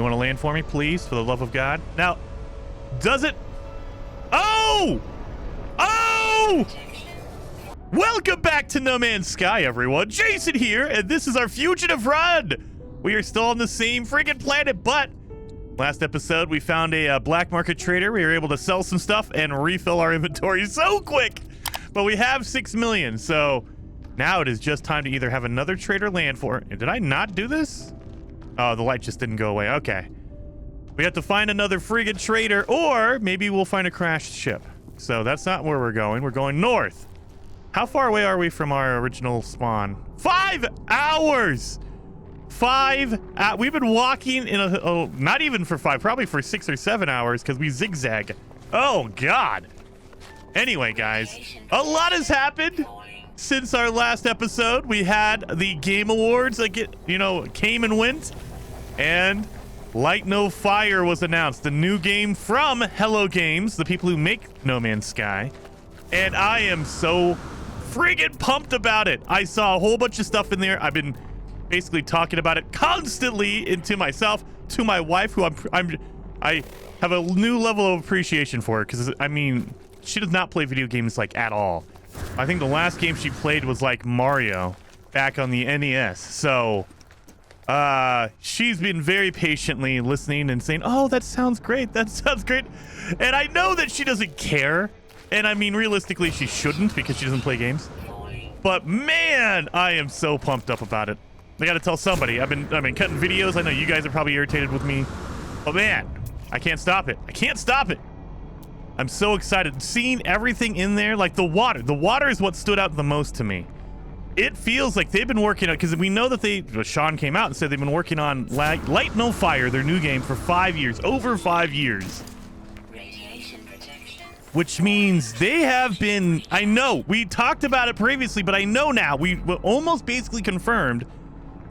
You want to land for me, please, for the love of God? Now, does it? Oh! Oh! Welcome back to No Man's Sky, everyone. Jason here, and this is our Fugitive Run. We are still on the same friggin' planet, but last episode, we found a black market trader. We were able to sell some stuff and refill our inventory so quick. But we have 6 million, so now it is just time to either have another trader land for... Did I not do this? Oh, the light just didn't go away. Okay. We have to find another friggin' trader, or maybe we'll find a crashed ship. So that's not where we're going. We're going north. How far away are we from our original spawn? 5 hours! 5 hours. We've been walking in not even for 5, probably for 6 or 7 hours because we zigzag. Oh, God. Anyway, guys, a lot has happened since our last episode. We had the Game Awards that came and went, and Light No Fire was announced, the new game from Hello Games, the people who make No Man's Sky, and I am so friggin' pumped about it. I saw a whole bunch of stuff in there. I've been basically talking about it constantly to myself, to my wife, who I have a new level of appreciation for her, because I mean, she does not play video games like at all. I think the last game she played was like Mario back on the NES. So she's been very patiently listening and saying, oh, that sounds great. That sounds great. And I know that she doesn't care. And I mean, realistically, she shouldn't because she doesn't play games. But man, I am so pumped up about it. I got to tell somebody. I've been cutting videos. I know you guys are probably irritated with me. But man, I can't stop it. I can't stop it. I'm so excited. Seeing everything in there, like the water. The water is what stood out the most to me. It feels like they've been working on, because we know that Sean came out and said they've been working on Light No Fire, their new game, for 5 years. Over 5 years. Radiation protection. Which means they have been, I know, we talked about it previously, but I know now, we almost basically confirmed,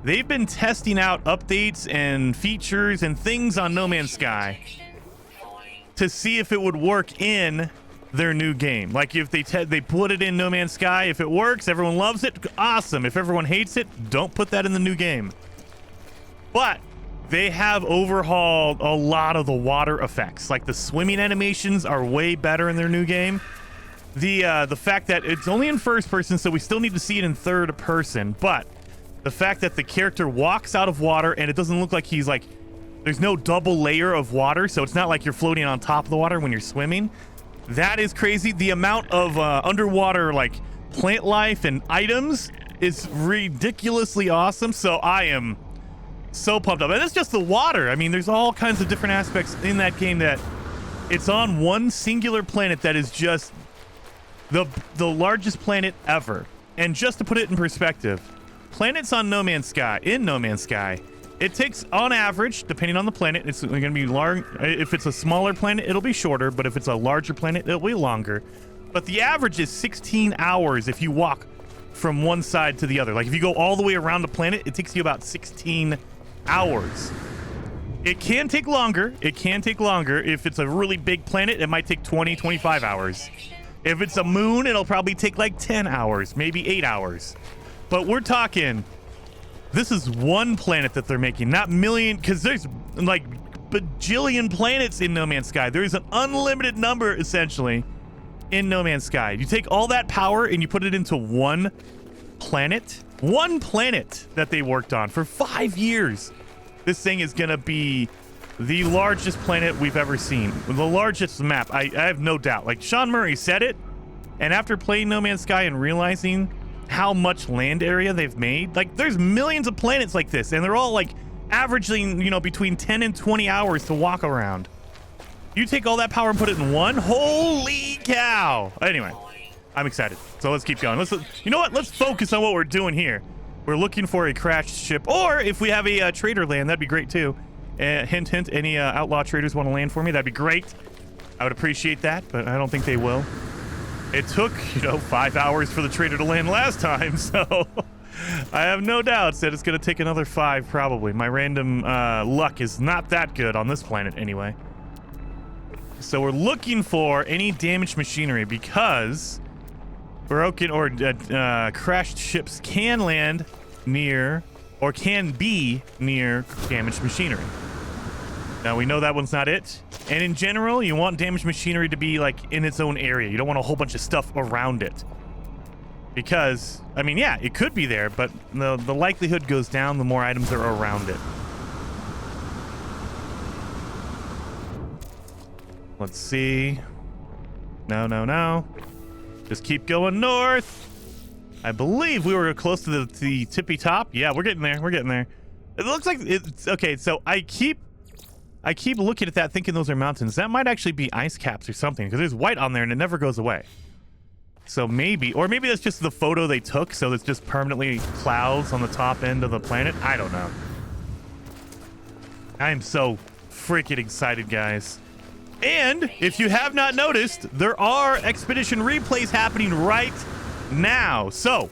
they've been testing out updates and features and things on No Man's Sky to see if it would work in their new game. Like if they put it in No Man's Sky, if it works, everyone loves it, awesome. If everyone hates it, don't put that in the new game. But they have overhauled a lot of the water effects. Like the swimming animations are way better in their new game. The fact that it's only in first person, so we still need to see it in third person, but the fact that the character walks out of water and it doesn't look like he's like, there's no double layer of water, so it's not like you're floating on top of the water when you're swimming. That is crazy. The amount of underwater like plant life and items is ridiculously awesome. So I am so pumped up. And it's just the water. I mean, there's all kinds of different aspects in that game that it's on one singular planet that is just the largest planet ever. And just to put it in perspective, planets on No Man's Sky, it takes, on average, depending on the planet, it's going to be long. If it's a smaller planet, it'll be shorter, but if it's a larger planet, it'll be longer. But the average is 16 hours if you walk from one side to the other. Like if you go all the way around the planet, it takes you about 16 hours. It can take longer. If it's a really big planet, it might take 20, 25 hours. If it's a moon, it'll probably take like 10 hours, maybe 8 hours. But we're talking... This is one planet that they're making, not million, because there's like bajillion planets in No Man's Sky. There is an unlimited number, essentially, in No Man's Sky. You take all that power and you put it into one planet that they worked on for 5 years. This thing is going to be the largest planet we've ever seen. The largest map, I have no doubt. Like, Sean Murray said it, and after playing No Man's Sky and realizing how much land area they've made, like there's millions of planets like this, and they're all like averaging, between 10 and 20 hours to walk around. You take all that power and put it in one, holy cow. Anyway, I'm excited, so let's keep going. You know what, let's focus on what we're doing here. We're looking for a crashed ship, or if we have a trader land, that'd be great too. Hint, any outlaw traders want to land for me, that'd be great. I would appreciate that, but I don't think they will. It took, 5 hours for the trader to land last time, so I have no doubts that it's going to take another 5 probably. My random luck is not that good on this planet anyway. So we're looking for any damaged machinery because broken or crashed ships can land near or can be near damaged machinery. Now, we know that one's not it. And in general, you want damaged machinery to be, like, in its own area. You don't want a whole bunch of stuff around it. Because, I mean, yeah, it could be there, but the likelihood goes down the more items are around it. Let's see. No, no, no. Just keep going north. I believe we were close to the tippy top. Yeah, we're getting there. We're getting there. It looks like it's okay. So I keep looking at that thinking those are mountains. That might actually be ice caps or something because there's white on there and it never goes away. So maybe, or maybe that's just the photo they took. So it's just permanently clouds on the top end of the planet. I don't know. I am so freaking excited, guys. And if you have not noticed, there are expedition replays happening right now. So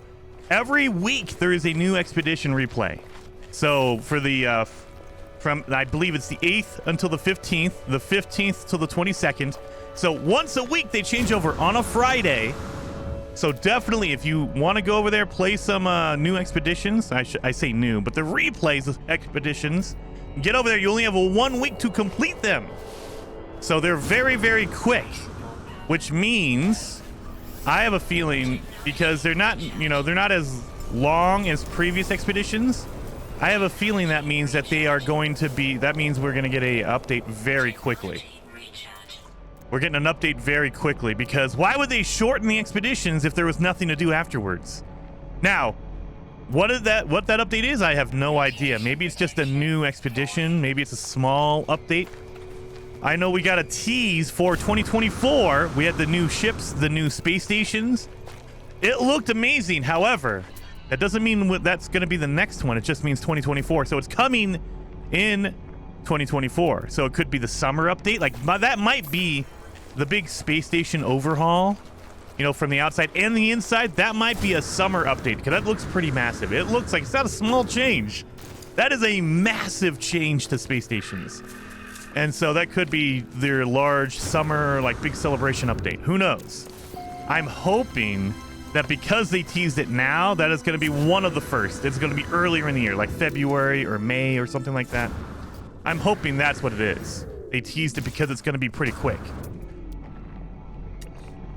every week there is a new expedition replay. So for the from I believe it's the 8th until the 15th, the 15th till the 22nd. So once a week they change over on a Friday. So definitely if you want to go over there, play some new expeditions. I say new, but the replays of expeditions. Get over there. You only have 1 week to complete them. So they're very, very quick, which means I have a feeling because they're not, you know, they're not as long as previous expeditions. I have a feeling that means that they are going to be, that means we're going to get a update very quickly. We're getting an update very quickly because why would they shorten the expeditions if there was nothing to do afterwards? Now, what that update is, I have no idea. Maybe it's just a new expedition. Maybe it's a small update. I know we got a tease for 2024. We had the new ships, the new space stations. It looked amazing. However, that doesn't mean that's going to be the next one. It just means 2024. So it's coming in 2024. So it could be the summer update. Like that might be the big space station overhaul, you know, from the outside and the inside. That might be a summer update because that looks pretty massive. It looks like it's not a small change. That is a massive change to space stations. And so that could be their large summer, like big celebration update. Who knows? I'm hoping that because they teased it now, that is going to be one of the first. It's going to be earlier in the year, like February or May or something like that. I'm hoping that's what it is. They teased it because it's going to be pretty quick.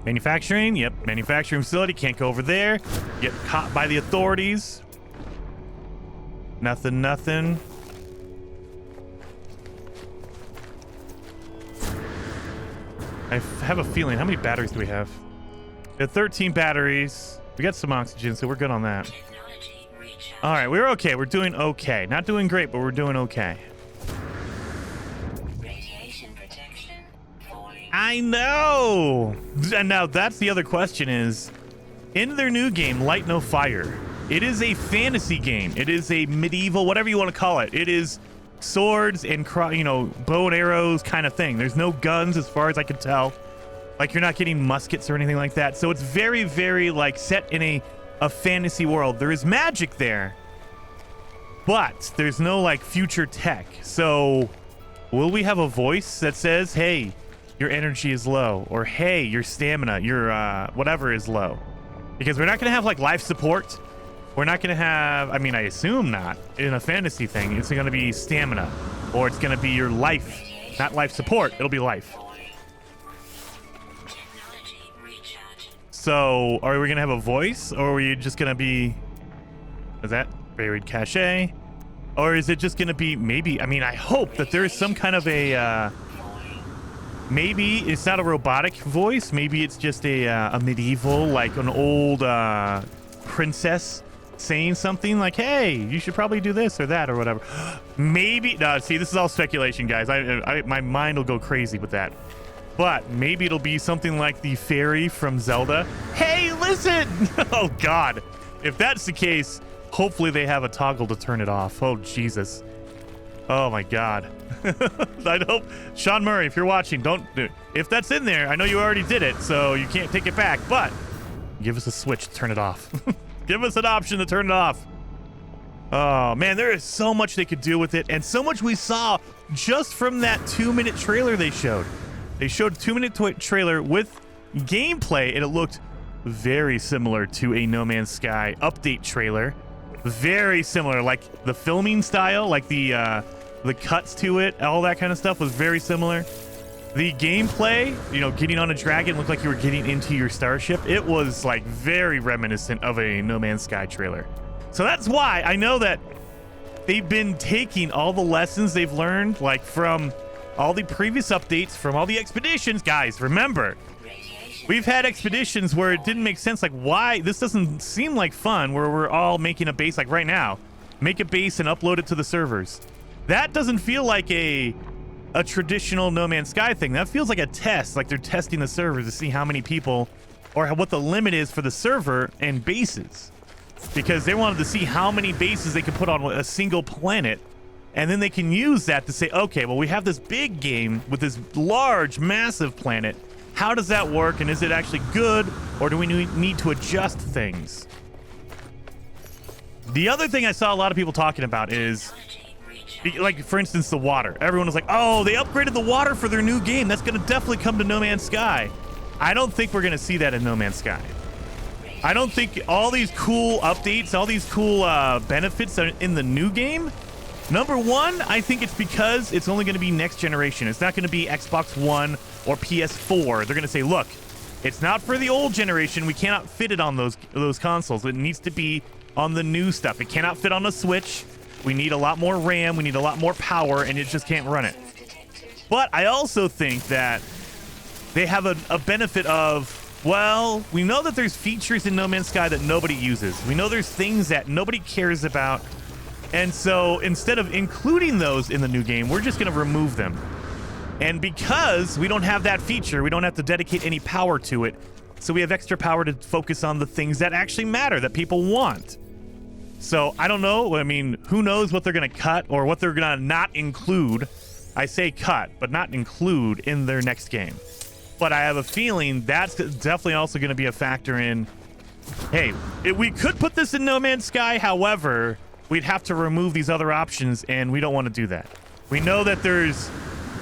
Manufacturing, yep, manufacturing facility. Can't go over there. Get caught by the authorities. Nothing, nothing. I have a feeling. How many batteries do we have? We have 13 batteries. We got some oxygen, so we're good on that. All right, we're okay. We're doing okay. Not doing great, but we're doing okay. Radiation protection falling. I know. And now that's the other question is, in their new game, Light No Fire, it is a fantasy game. It is a medieval, whatever you want to call it. It is swords and, you know, bow and arrows kind of thing. There's no guns as far as I can tell. Like, you're not getting muskets or anything like that. So it's very, very, like, set in a fantasy world. There is magic there, but there's no, like, future tech. So will we have a voice that says, hey, your energy is low, or hey, your stamina, your whatever is low? Because we're not going to have, like, life support. We're not going to have, I mean, I assume not. In a fantasy thing, it's going to be stamina. Or it's going to be your life. Not life support. It'll be life. So, are we going to have a voice? Or are we just going to be... Is that buried cache? Or is it just going to be maybe... I mean, I hope that there is some kind of a... maybe it's not a robotic voice. Maybe it's just a medieval, like an old princess saying something like, hey, you should probably do this or that or whatever. Maybe, no, see, this is all speculation, guys. My mind will go crazy with that. But maybe it'll be something like the fairy from Zelda. Hey, listen! Oh, God. If that's the case, hopefully they have a toggle to turn it off. Oh, Jesus. Oh, my God. I hope, Sean Murray, if you're watching, don't do it. If that's in there, I know you already did it, so you can't take it back, but give us a switch to turn it off. Give us an option to turn it off. Oh, man, there is so much they could do with it, and so much we saw just from that 2-minute trailer they showed. They showed a 2-minute trailer with gameplay, and it looked very similar to a No Man's Sky update trailer. Very similar, like the filming style, like the the cuts to it, all that kind of stuff was very similar. The gameplay, you know, getting on a dragon looked like you were getting into your starship. It was like very reminiscent of a No Man's Sky trailer. So that's why I know that they've been taking all the lessons they've learned, like from all the previous updates, from all the expeditions. Guys, remember, we've had expeditions where it didn't make sense. Like, why? This doesn't seem like fun, where we're all making a base, like right now. Make a base and upload it to the servers. That doesn't feel like a traditional No Man's Sky thing. That feels like a test, like they're testing the servers to see how many people or what the limit is for the server and bases, because they wanted to see how many bases they could put on a single planet, and then they can use that to say, okay, well, we have this big game with this large, massive planet. How does that work, and is it actually good, or do we need to adjust things? The other thing I saw a lot of people talking about is, like, for instance, the water. Everyone was like, oh, they upgraded the water for their new game. That's going to definitely come to No Man's Sky. I don't think we're going to see that in No Man's Sky. I don't think all these cool updates, all these cool benefits are in the new game. Number one, I think it's because it's only going to be next generation. It's not going to be Xbox One or PS4. They're going to say, look, it's not for the old generation. We cannot fit it on those consoles. It needs to be on the new stuff. It cannot fit on a Switch. We need a lot more RAM, we need a lot more power, and it just can't run it. But I also think that they have a benefit of, well, we know that there's features in No Man's Sky that nobody uses. We know there's things that nobody cares about. And so instead of including those in the new game, we're just going to remove them. And because we don't have that feature, we don't have to dedicate any power to it. So we have extra power to focus on the things that actually matter, that people want. So I don't know. I mean, who knows what they're going to cut or what they're going to not include. I say cut, but not include in their next game. But I have a feeling that's definitely also going to be a factor in, hey, we could put this in No Man's Sky. However, we'd have to remove these other options, and we don't want to do that. We know that there's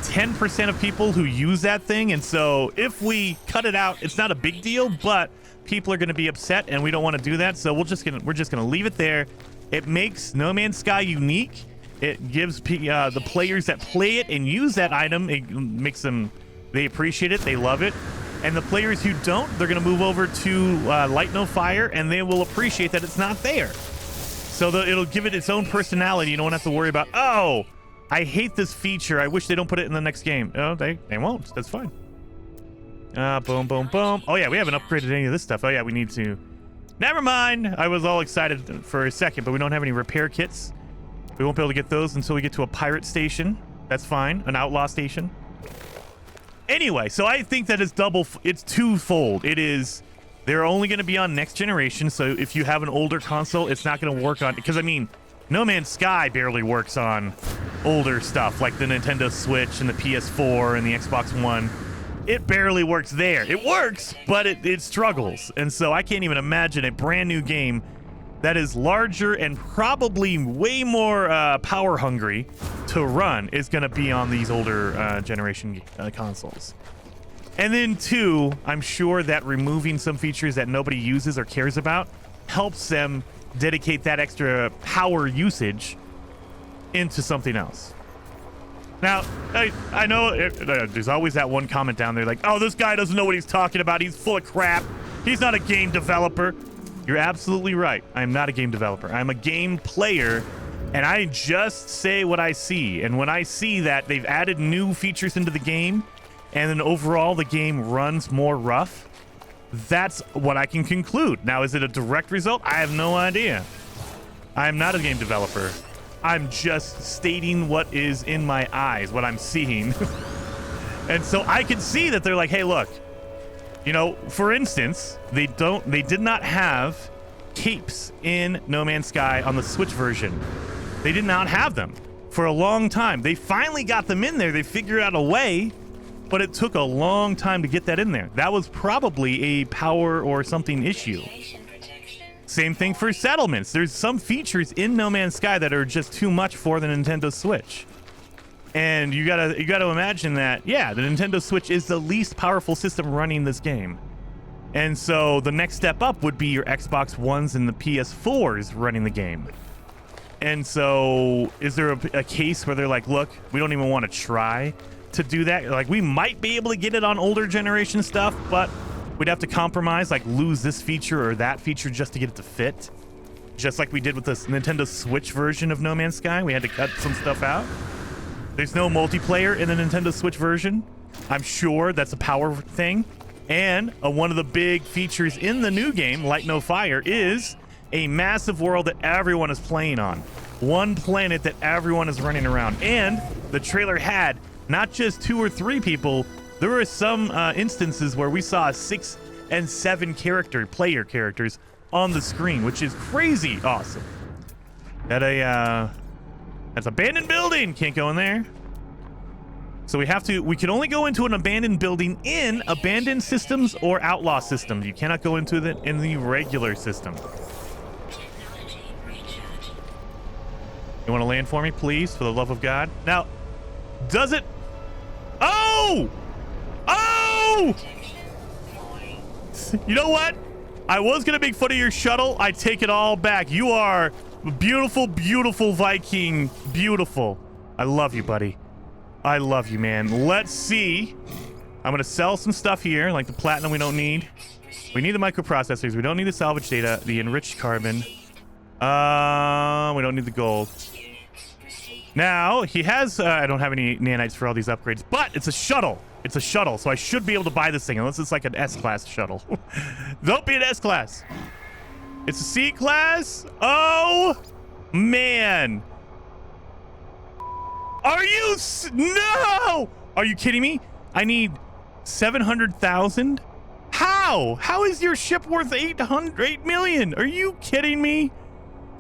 10% of people who use that thing, and so if we cut it out, it's not a big deal, but people are going to be upset, and we don't want to do that. So we're just gonna leave it there. It makes No Man's Sky unique. It gives the players that play it and use that item, it makes them, they appreciate it, they love it. And the players who don't, they're gonna move over to Light No Fire, and they will appreciate that it's not there. So it'll give it its own personality. You don't have to worry about, oh, I hate this feature, I wish they don't put it in the next game. Oh, they won't. That's fine. Boom, boom, boom. Oh, yeah, we haven't upgraded any of this stuff. Oh, yeah, we need to. Never mind. I was all excited for a second, but we don't have any repair kits. We won't be able to get those until we get to a pirate station. That's fine. An outlaw station. Anyway, so I think that it's twofold. It is, they're only going to be on next generation, so if you have an older console, it's not going to work on, because, I mean, No Man's Sky barely works on older stuff, like the Nintendo Switch and the PS4 and the Xbox One. It barely works there. It works, but it struggles. And so I can't even imagine a brand new game that is larger and probably way more power hungry to run is going to be on these older generation consoles. And then two, I'm sure that removing some features that nobody uses or cares about helps them dedicate that extra power usage into something else. Now, I know there's always that one comment down there like, oh, this guy doesn't know what he's talking about. He's full of crap. He's not a game developer. You're absolutely right. I'm not a game developer. I'm a game player, and I just say what I see. And when I see that they've added new features into the game, and then overall the game runs more rough, that's what I can conclude. Now, is it a direct result? I have no idea. I'm not a game developer. I'm just stating what is in my eyes, what I'm seeing. And so I can see that they're like, hey, look, you know, for instance, they did not have capes in No Man's Sky on the Switch version. They did not have them for a long time. They finally got them in there. They figured out a way, but it took a long time to get that in there. That was probably a power or something issue. Same thing for settlements. There's some features in No Man's Sky that are just too much for the Nintendo Switch. And you gotta imagine that, yeah, the Nintendo Switch is the least powerful system running this game. And so the next step up would be your Xbox Ones and the PS4s running the game. And so is there a case where they're like, look, we don't even want to try to do that? Like, we might be able to get it on older generation stuff, but we'd have to compromise, like lose this feature or that feature just to get it to fit. Just like we did with the Nintendo Switch version of No Man's Sky. We had to cut some stuff out. There's no multiplayer in the Nintendo Switch version. I'm sure that's a power thing. And one of the big features in the new game, Light No Fire, is a massive world that everyone is playing on. One planet that everyone is running around. And the trailer had not just 2 or 3 people. There were some instances where we saw 6 and 7 player characters on the screen, which is crazy awesome. That's abandoned building. Can't go in there. So we can only go into an abandoned building in abandoned systems or outlaw systems. You cannot go into it in the regular system. You want to land for me, please, for the love of God? Now, does it? Oh! Oh! You know what? I was going to make fun of your shuttle. I take it all back. You are beautiful, beautiful Viking. Beautiful. I love you, buddy. I love you, man. Let's see. I'm going to sell some stuff here, like the platinum we don't need. We need the microprocessors. We don't need the salvage data, the enriched carbon. We don't need the gold. Now, he has... I don't have any nanites for all these upgrades, but it's a shuttle. It's a shuttle, so I should be able to buy this thing, unless it's like an S-class shuttle. Don't be an S-class. It's a C-class? Oh, man. Are you... No! Are you kidding me? I need 700,000? How? How is your ship worth 8 million? Are you kidding me?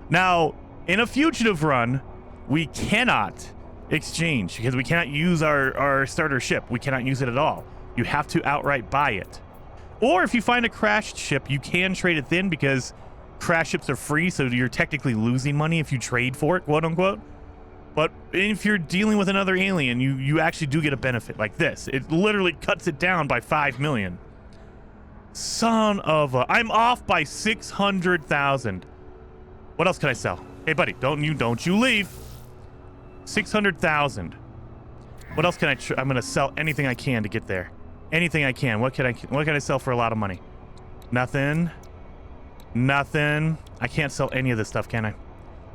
Now, in a fugitive run, we cannot exchange because we cannot use our starter ship. We cannot use it at all. You have to outright buy it. Or if you find a crashed ship, you can trade it then because crash ships are free, so you're technically losing money if you trade for it, quote unquote. But if you're dealing with another alien, you actually do get a benefit like this. It literally cuts it down by 5 million. Son of a... I'm off by 600,000. What else can I sell? Hey, buddy, don't you leave. 600,000. What else can I'm gonna sell anything I can to get there. Anything I can. What can I sell for a lot of money? Nothing. Nothing. I can't sell any of this stuff, can I?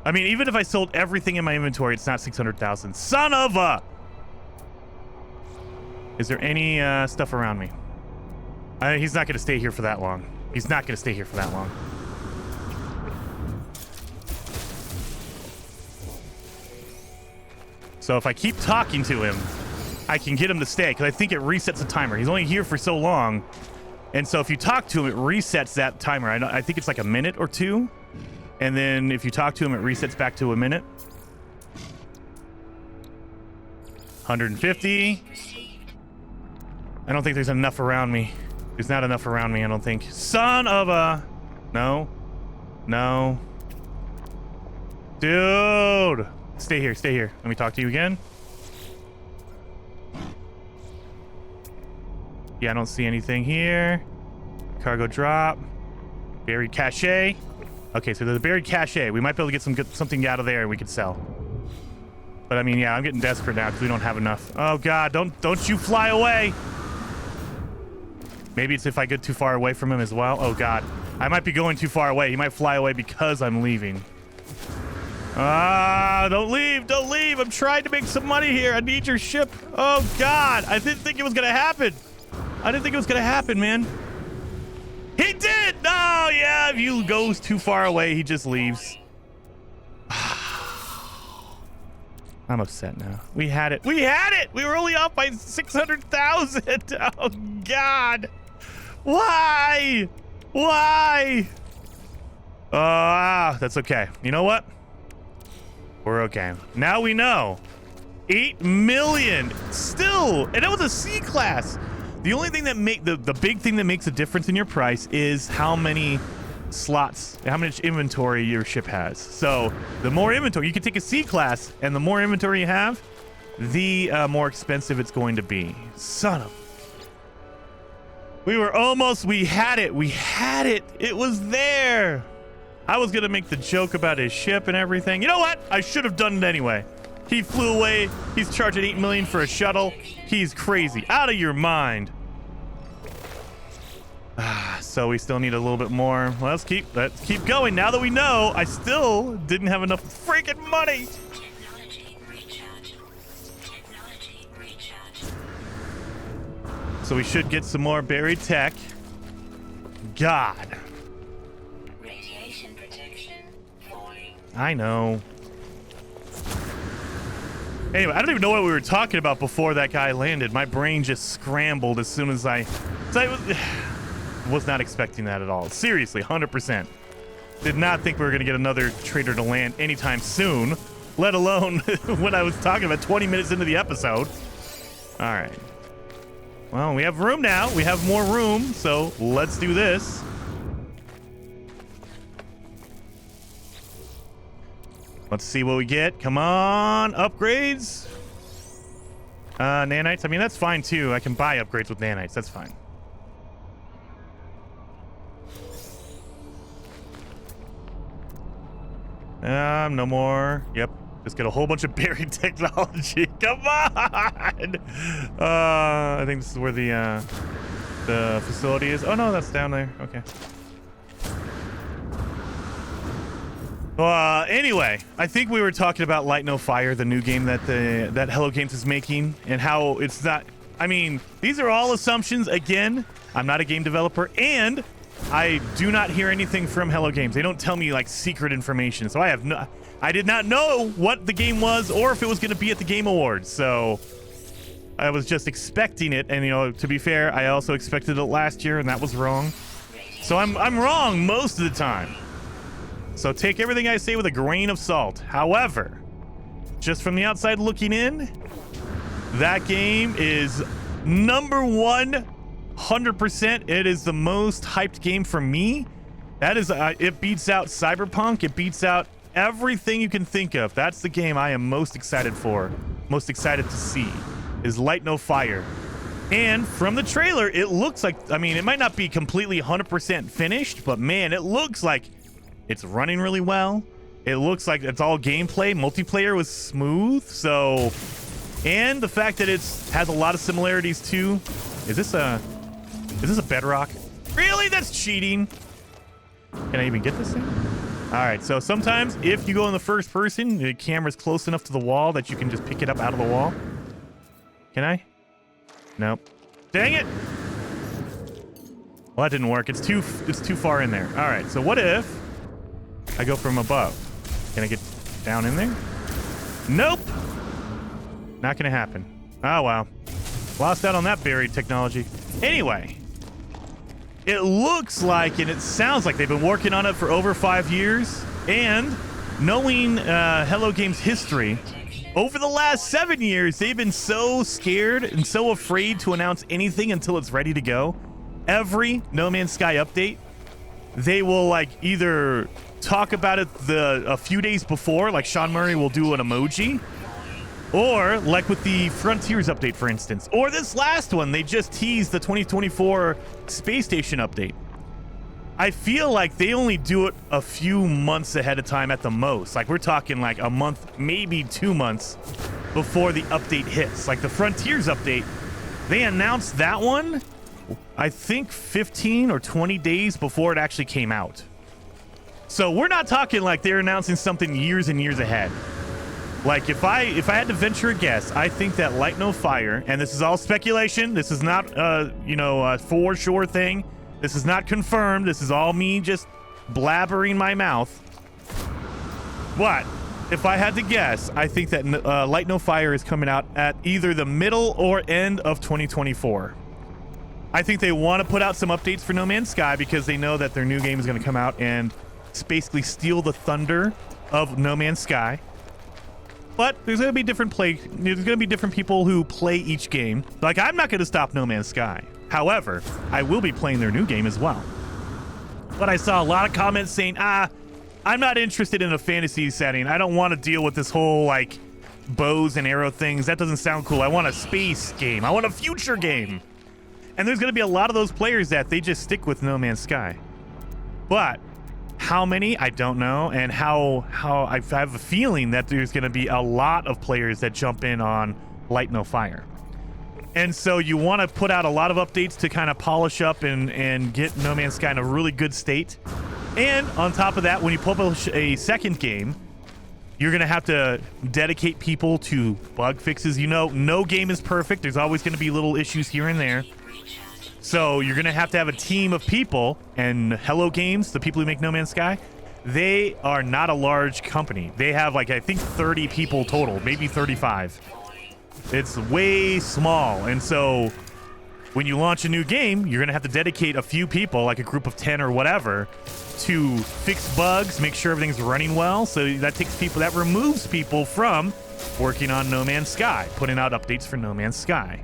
I mean, even if I sold everything in my inventory, it's not 600,000. Son of a... Is there any stuff around me? He's not gonna stay here for that long. He's not gonna stay here for that long. So if I keep talking to him, I can get him to stay, because I think it resets the timer. He's only here for so long. And so if you talk to him, it resets that timer. I think it's like a minute or 2. And then if you talk to him, it resets back to a minute. 150. I don't think there's enough around me. There's not enough around me, I don't think. Son of a... No. No. Dude. Stay here, stay here. Let me talk to you again. Yeah, I don't see anything here. Cargo drop. Buried cache. Okay, so there's a buried cache. We might be able to get something out of there and we could sell. But I mean, yeah, I'm getting desperate now because we don't have enough. Oh God, don't you fly away. Maybe it's if I get too far away from him as well. Oh God, I might be going too far away. He might fly away because I'm leaving. Ah, don't leave, don't leave. I'm trying to make some money here. I need your ship. Oh God, I didn't think it was gonna happen. I didn't think it was gonna happen, man. He did! Oh, yeah, if he goes too far away, he just leaves. I'm upset now. We had it. We had it! We were only off by 600,000! Oh, God! Why? Why? That's okay. You know what? We're okay. Now we know. 8 million! Still! And that was a C class! The only thing that the big thing that makes a difference in your price is how many slots, how much inventory your ship has. So the more inventory, you can take a C class, and the more inventory you have, the more expensive it's going to be. Son of... We were almost, we had it. We had it. It was there. I was going to make the joke about his ship and everything. You know what? I should have done it anyway. He flew away. He's charging $8 million for a shuttle. He's crazy. Out of your mind. So we still need a little bit more. Well, let's keep going. Now that we know, I still didn't have enough freaking money. Technology recharge. Technology recharge. So we should get some more buried tech. God. Radiation protection falling. I know. Anyway, I don't even know what we were talking about before that guy landed. My brain just scrambled as soon as I was not expecting that at all. Seriously, 100%. Did not think we were going to get another trader to land anytime soon, let alone when I was talking about 20 minutes into the episode. All right. Well, we have room now. We have more room, so let's do this. Let's see what we get. Come on, upgrades. Nanites. I mean, that's fine too. I can buy upgrades with nanites. That's fine. No more. Yep. Just get a whole bunch of buried technology. Come on. I think this is where the facility is. Oh no, that's down there. Okay. Anyway, I think we were talking about Light No Fire, the new game that Hello Games is making, and how it's not. I mean, these are all assumptions. Again, I'm not a game developer, and I do not hear anything from Hello Games. They don't tell me like secret information, so I did not know what the game was or if it was going to be at the Game Awards. So I was just expecting it, and you know, to be fair, I also expected it last year, and that was wrong. So I'm wrong most of the time. So take everything I say with a grain of salt. However, just from the outside looking in, that game is number one, 100%. It is the most hyped game for me. That is, it beats out Cyberpunk. It beats out everything you can think of. That's the game I am most excited for, most excited to see, is Light No Fire. And from the trailer, it looks like, I mean, it might not be completely 100% finished, but man, it looks like it's running really well. It looks like it's all gameplay. Multiplayer was smooth. So, and the fact that it has a lot of similarities to, is this a Bedrock? Really? That's cheating. Can I even get this thing? All right. So sometimes if you go in the first person, the camera's close enough to the wall that you can just pick it up out of the wall. Can I? Nope. Dang it. Well, that didn't work. It's too far in there. All right. So what if I go from above? Can I get down in there? Nope. Not gonna happen. Oh, wow. Lost out on that buried technology. Anyway, it looks like and it sounds like they've been working on it for over 5 years. And knowing Hello Games history, over the last 7 years, they've been so scared and so afraid to announce anything until it's ready to go. Every No Man's Sky update, they will like either talk about it a few days before, like Sean Murray will do an emoji, or like with the Frontiers update, for instance, or this last one, they just teased the 2024 space station update. I feel like they only do it a few months ahead of time at the most. Like we're talking like a month, maybe 2 months before the update hits. Like the Frontiers update, they announced that one, I think 15 or 20 days before it actually came out. So we're not talking like they're announcing something years and years ahead. Like if I had to venture a guess, I think that Light No Fire, and this is all speculation. This is not a for sure thing. This is not confirmed. This is all me just blabbering my mouth. But if I had to guess, I think that Light No Fire is coming out at either the middle or end of 2024. I think they want to put out some updates for No Man's Sky because they know that their new game is going to come out and basically steal the thunder of No Man's Sky. But there's going to be there's going to be different people who play each game. Like, I'm not going to stop No Man's Sky. However, I will be playing their new game as well. But I saw a lot of comments saying, I'm not interested in a fantasy setting. I don't want to deal with this whole, like, bows and arrow things. That doesn't sound cool. I want a space game. I want a future game. And there's going to be a lot of those players that they just stick with No Man's Sky. But How many? I don't know. And how I have a feeling that there's going to be a lot of players that jump in on Light No Fire. And so you want to put out a lot of updates to kind of polish up and get No Man's Sky in a really good state. And on top of that, when you publish a second game, you're going to have to dedicate people to bug fixes. You know, no game is perfect. There's always going to be little issues here and there. So you're going to have a team of people. And Hello Games, the people who make No Man's Sky, they are not a large company. They have, like, I think 30 people total, maybe 35. It's way small. And so when you launch a new game, you're going to have to dedicate a few people, like a group of 10 or whatever, to fix bugs, make sure everything's running well. So that takes people, that removes people from working on No Man's Sky, putting out updates for No Man's Sky.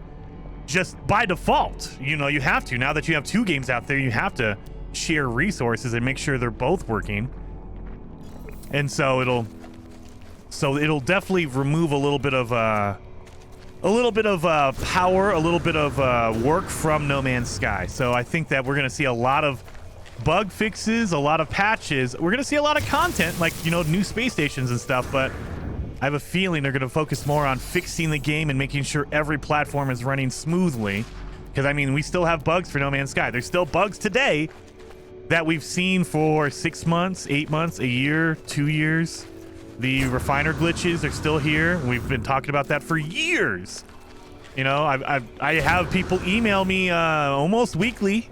Just by default, you know, you have to. Now that you have two games out there, you have to share resources and make sure they're both working. And so it'll definitely remove a little bit of power, a little bit of work from No Man's Sky. So I think that we're going to see a lot of bug fixes, a lot of patches. We're going to see a lot of content, like, you know, new space stations and stuff, but I have a feeling they're going to focus more on fixing the game and making sure every platform is running smoothly. Because, I mean, we still have bugs for No Man's Sky. There's still bugs today that we've seen for 6 months, 8 months, a year, 2 years. The refiner glitches are still here. We've been talking about that for years. You know, I have people email me almost weekly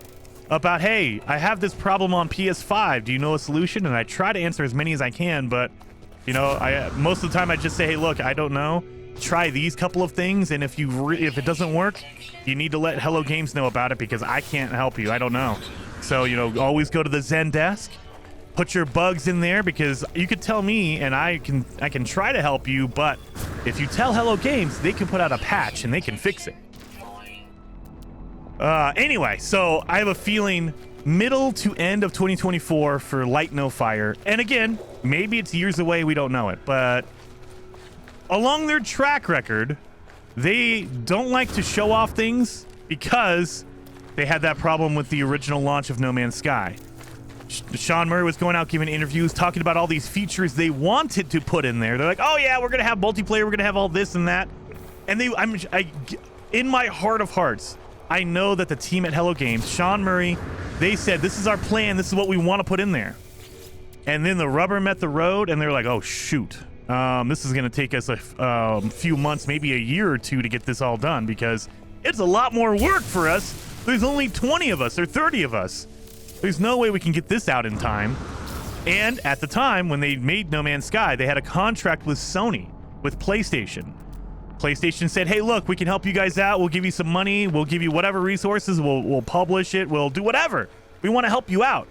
about, hey, I have this problem on PS5. Do you know a solution? And I try to answer as many as I can, but, you know, most of the time I just say, hey, look, I don't know. Try these couple of things, and if it doesn't work, you need to let Hello Games know about it, because I can't help you. I don't know. So, you know, always go to the Zen desk. Put your bugs in there, because you could tell me and I can try to help you, but if you tell Hello Games, they can put out a patch and they can fix it. Anyway, so I have a feeling middle to end of 2024 for Light No Fire. And again, maybe it's years away, we don't know it, but along their track record, they don't like to show off things because they had that problem with the original launch of No Man's Sky. Sean Murray was going out giving interviews talking about all these features they wanted to put in there. They're like, oh yeah, we're gonna have multiplayer, we're gonna have all this and that. And in my heart of hearts, I know that the team at Hello Games, Sean Murray, they said, this is our plan, this is what we want to put in there. And then the rubber met the road, and they're like, oh shoot, this is gonna take us a few months, maybe a year or two to get this all done, because it's a lot more work for us. There's only 20 of us or 30 of us. There's no way we can get this out in time. And at the time, when they made No Man's Sky, they had a contract with Sony, with PlayStation. PlayStation said, hey, look, we can help you guys out. We'll give you some money. We'll give you whatever resources. We'll publish it. We'll do whatever. We want to help you out.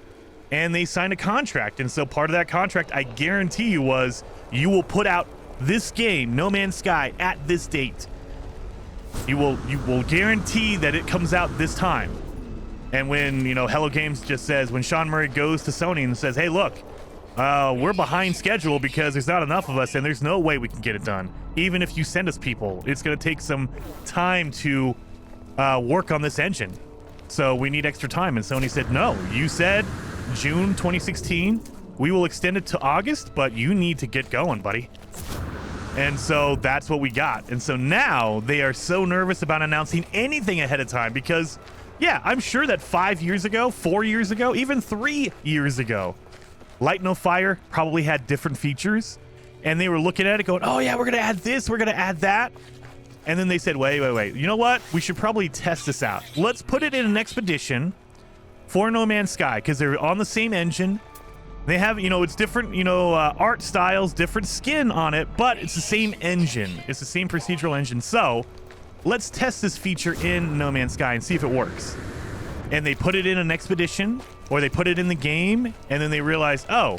And they signed a contract. And so part of that contract, I guarantee you, was you will put out this game, No Man's Sky, at this date. You will guarantee that it comes out this time. And when, you know, Hello Games just says, when Sean Murray goes to Sony and says, hey, look, we're behind schedule because there's not enough of us and there's no way we can get it done. Even if you send us people, it's going to take some time to work on this engine. So we need extra time. And Sony said, no, you said June 2016. We will extend it to August, but you need to get going, buddy. And so that's what we got. And so now they are so nervous about announcing anything ahead of time because, yeah, I'm sure that 5 years ago, 4 years ago, even 3 years ago, Light No Fire probably had different features. And they were looking at it going, oh, yeah, we're going to add this, we're going to add that. And then they said, wait. You know what? We should probably test this out. Let's put it in an expedition for No Man's Sky because they're on the same engine. They have, you know, it's different, you know, art styles, different skin on it, but it's the same engine. It's the same procedural engine. So let's test this feature in No Man's Sky and see if it works. And they put it in an expedition, or they put it in the game, and then they realized, oh,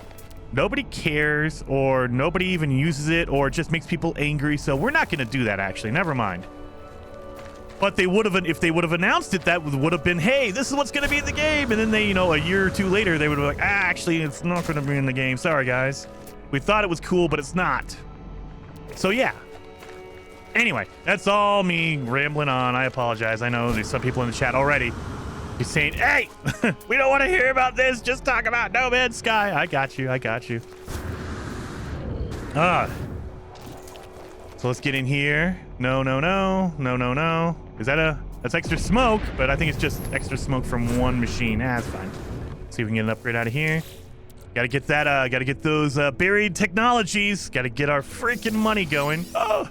nobody cares, or nobody even uses it, or it just makes people angry, so we're not going to do that, actually. Never mind. But they would have, if they would have announced it, that would have been, hey, this is what's going to be in the game. And then they, you know, a year or two later, they would have been like, actually, it's not going to be in the game. Sorry, guys. We thought it was cool, but it's not. So, yeah. Anyway, that's all me rambling on. I apologize. I know there's some people in the chat already He's saying, hey, we don't want to hear about this. Just talk about No Man's Sky. I got you. So let's get in here. No. Is that that's extra smoke, but I think it's just extra smoke from one machine. That's fine. See if we can get an upgrade out of here. Gotta get that, gotta get those buried technologies. Gotta get our freaking money going. Oh,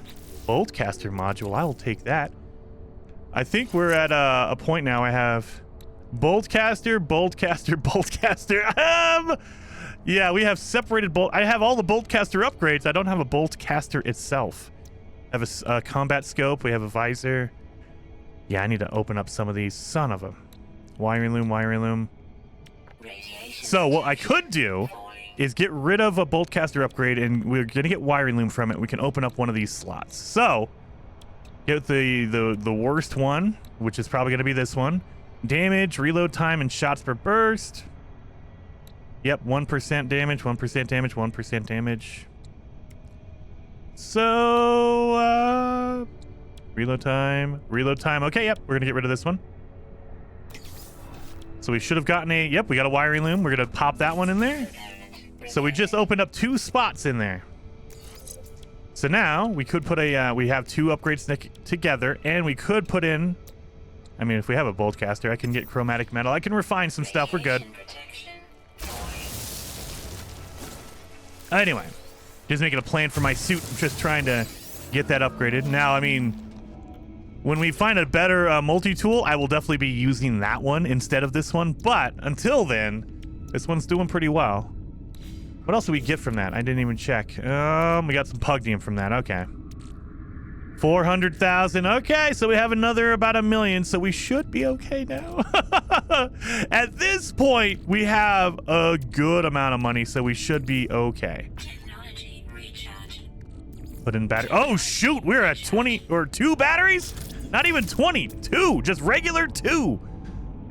Boltcaster module. I will take that. I think we're at a point now. I have Boltcaster. Yeah, we have separated bolt. I have all the Boltcaster upgrades. I don't have a Boltcaster itself. I have a combat scope. We have a visor. Yeah, I need to open up some of these. Son of a wiring loom. So what I could do is get rid of a Boltcaster upgrade, and we're gonna get wiring loom from it. We can open up one of these slots. So get the worst one, which is probably gonna be this one. Damage, reload time, and shots per burst. Yep, 1% damage, 1% damage, 1% damage. So reload time. Okay, yep, we're gonna get rid of this one. So we should have gotten a, yep, we got a wiring loom. We're gonna pop that one in there. So we just opened up 2 spots in there. So now we could put a, we have 2 upgrades together, and we could put in, I mean, if we have a Boltcaster, I can get chromatic metal. I can refine some stuff. We're good. Anyway, just making a plan for my suit. I'm just trying to get that upgraded. Now, I mean, when we find a better multi-tool, I will definitely be using that one instead of this one. But until then, this one's doing pretty well. What else do we get from that? I didn't even check. We got some pugnium from that. Okay. 400,000. Okay, so we have another about 1 million, so we should be okay now. At this point, we have a good amount of money, so we should be okay. Technology recharge. Put in battery. Oh, shoot. We're at 20 or 2 batteries? Not even 20. 2. Just regular 2.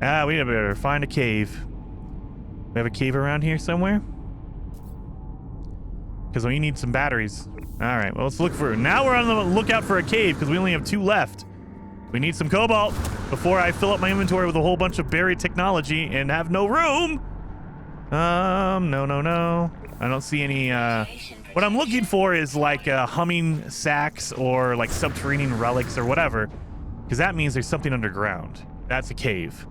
We better find a cave. We have a cave around here somewhere? Because we need some batteries. All right, well, let's look for... Now we're on the lookout for a cave because we only have 2 left. We need some cobalt before I fill up my inventory with a whole bunch of buried technology and have no room. No. I don't see any... What I'm looking for is like humming sacks or like subterranean relics or whatever, because that means there's something underground. That's a cave.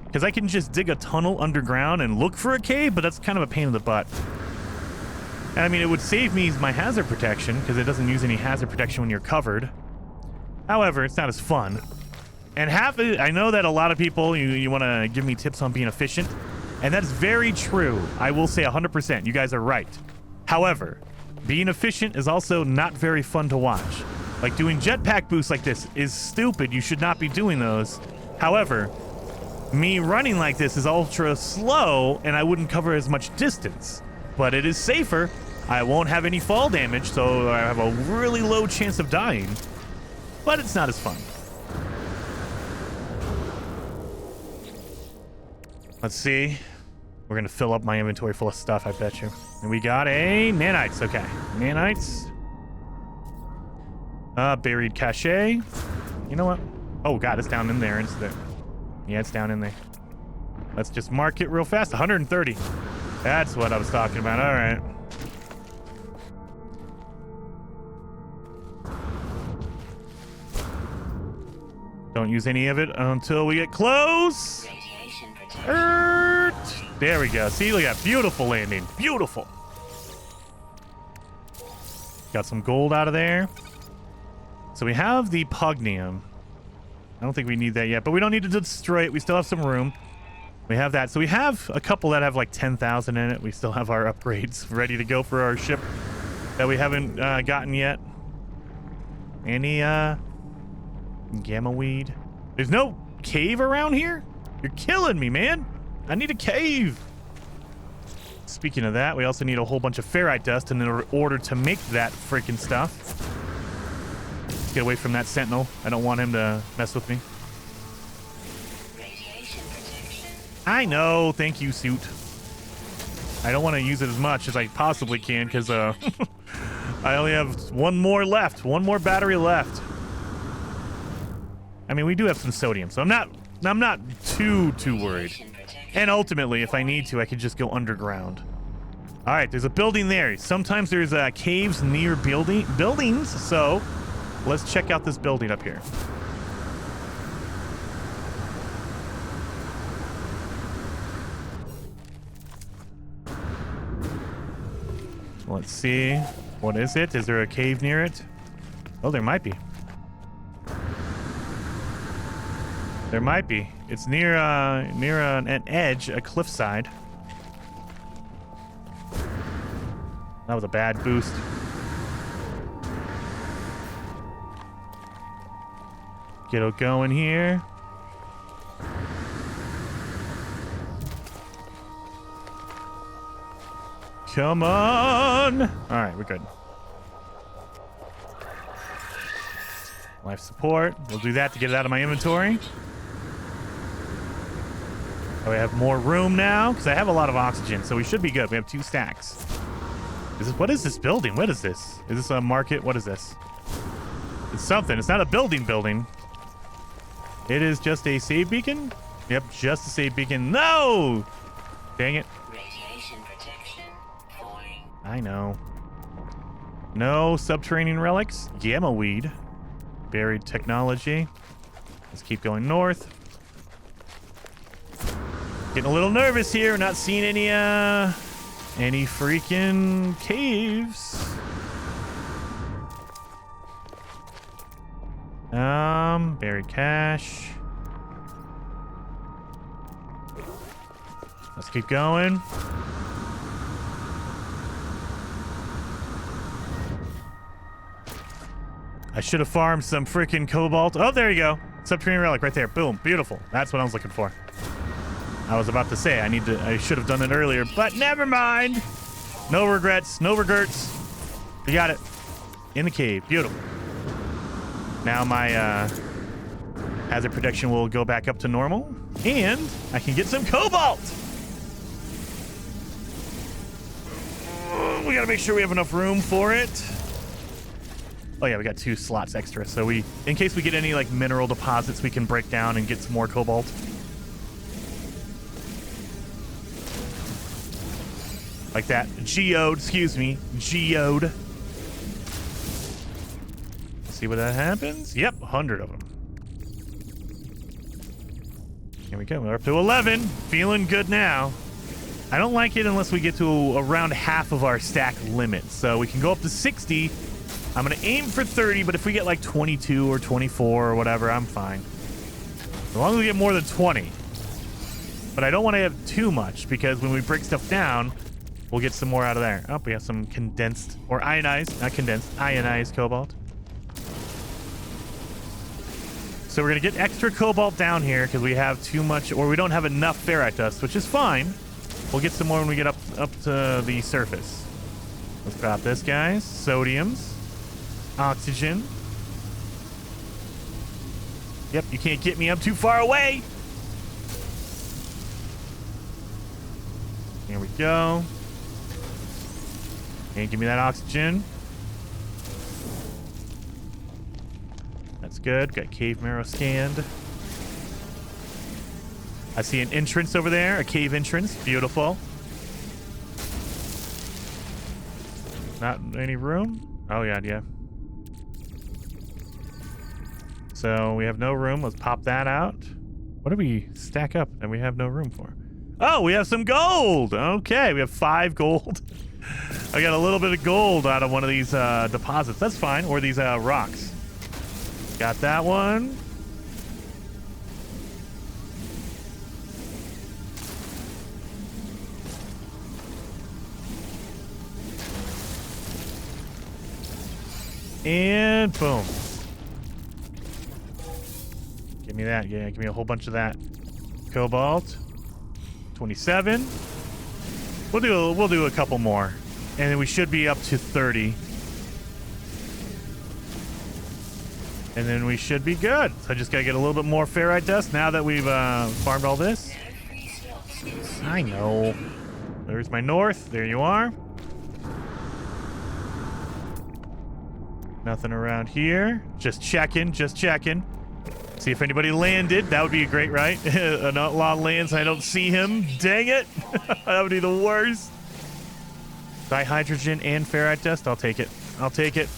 Because I can just dig a tunnel underground and look for a cave, but that's kind of a pain in the butt. And I mean, it would save me my hazard protection because it doesn't use any hazard protection when you're covered. However, it's not as fun. And I know that a lot of people, you want to give me tips on being efficient, and that's very true. I will say 100%. You guys are right. However, being efficient is also not very fun to watch. Like doing jetpack boosts like this is stupid. You should not be doing those. However, me running like this is ultra slow, and I wouldn't cover as much distance. But it is safer. I won't have any fall damage, so I have a really low chance of dying. But it's not as fun. Let's see. We're going to fill up my inventory full of stuff, I bet you. And we got a nanites. Okay. Nanites. Buried cache. You know what? Oh, God, it's down in there. Yeah, it's down in there. Let's just mark it real fast. 130. That's what I was talking about. All right. Don't use any of it until we get close. There we go. See, look at that. Beautiful landing. Beautiful. Got some gold out of there. So we have the pugnium. I don't think we need that yet, but we don't need to destroy it. We still have some room. We have that. So we have a couple that have like 10,000 in it. We still have our upgrades ready to go for our ship that we haven't gotten yet. Any gamma weed? There's no cave around here? You're killing me, man. I need a cave. Speaking of that, we also need a whole bunch of ferrite dust in order to make that freaking stuff. Let's get away from that sentinel. I don't want him to mess with me. I know. Thank you, suit. I don't want to use it as much as I possibly can because I only have 1 more left. 1 more battery left. I mean, we do have some sodium, so I'm not I'm not too worried. And ultimately, if I need to, I can just go underground. All right, there's a building there. Sometimes there's caves near buildings, so let's check out this building up here. Let's see. What is it? Is there a cave near it? Oh, there might be. There might be. It's near an edge, a cliffside. That was a bad boost. Get it going here. Come on! All right, we're good. Life support. We'll do that to get it out of my inventory. Oh, we have more room now because I have a lot of oxygen, so we should be good. We have 2 stacks. What is this building? What is this? Is this a market? What is this? It's something. It's not a building. It is just a save beacon? Yep, just a save beacon. No! Dang it. Radiation protection falling. I know. No subterranean relics. Gamma weed. Buried technology. Let's keep going north. Getting a little nervous here. Not seeing any freaking caves. Buried cache. Let's keep going. I should have farmed some freaking cobalt. Oh, there you go. Subterranean relic right there. Boom. Beautiful. That's what I was looking for. I was about to say I should have done it earlier, but never mind. No regrets. No regrets. We got it. In the cave. Beautiful. Now my hazard protection will go back up to normal, and I can get some cobalt. We gotta make sure we have enough room for it. Oh yeah, we got 2 slots extra, so in case we get any like mineral deposits, we can break down and get some more cobalt. Like that. Geode, excuse me. Geode. See what that happens? Yep, 100 of them. Here we go. We're up to 11. Feeling good now. I don't like it unless we get to around half of our stack limit. So we can go up to 60. I'm going to aim for 30, but if we get like 22 or 24 or whatever, I'm fine. As long as we get more than 20. But I don't want to have too much because when we break stuff down, we'll get some more out of there. Oh, we have some condensed or ionized, not condensed, ionized cobalt. So we're going to get extra cobalt down here because we have too much, or we don't have enough ferrite dust, which is fine. We'll get some more when we get up to the surface. Let's grab this, guys. Sodiums. Oxygen. Yep, you can't get me. I'm too far away. Here we go. And give me that oxygen. That's good. Got cave marrow scanned. I see an entrance over there. A cave entrance. Beautiful. Not any room? Oh, yeah. So we have no room. Let's pop that out. What do we stack up and we have no room for? Oh, we have some gold. Okay, we have 5 gold. I got a little bit of gold out of one of these deposits. That's fine. Or these rocks. Got that one. And boom. Give me that. Yeah, give me a whole bunch of that. Cobalt. 27. We'll do a couple more. And then we should be up to 30. And then we should be good. So I just gotta get a little bit more ferrite dust now that we've farmed all this. I know. There's my north. There you are. Nothing around here. Just checking. See if anybody landed. That would be great, right? An outlaw lands and I don't see him. Dang it. That would be the worst. Dihydrogen and ferrite dust. I'll take it. I'll take it.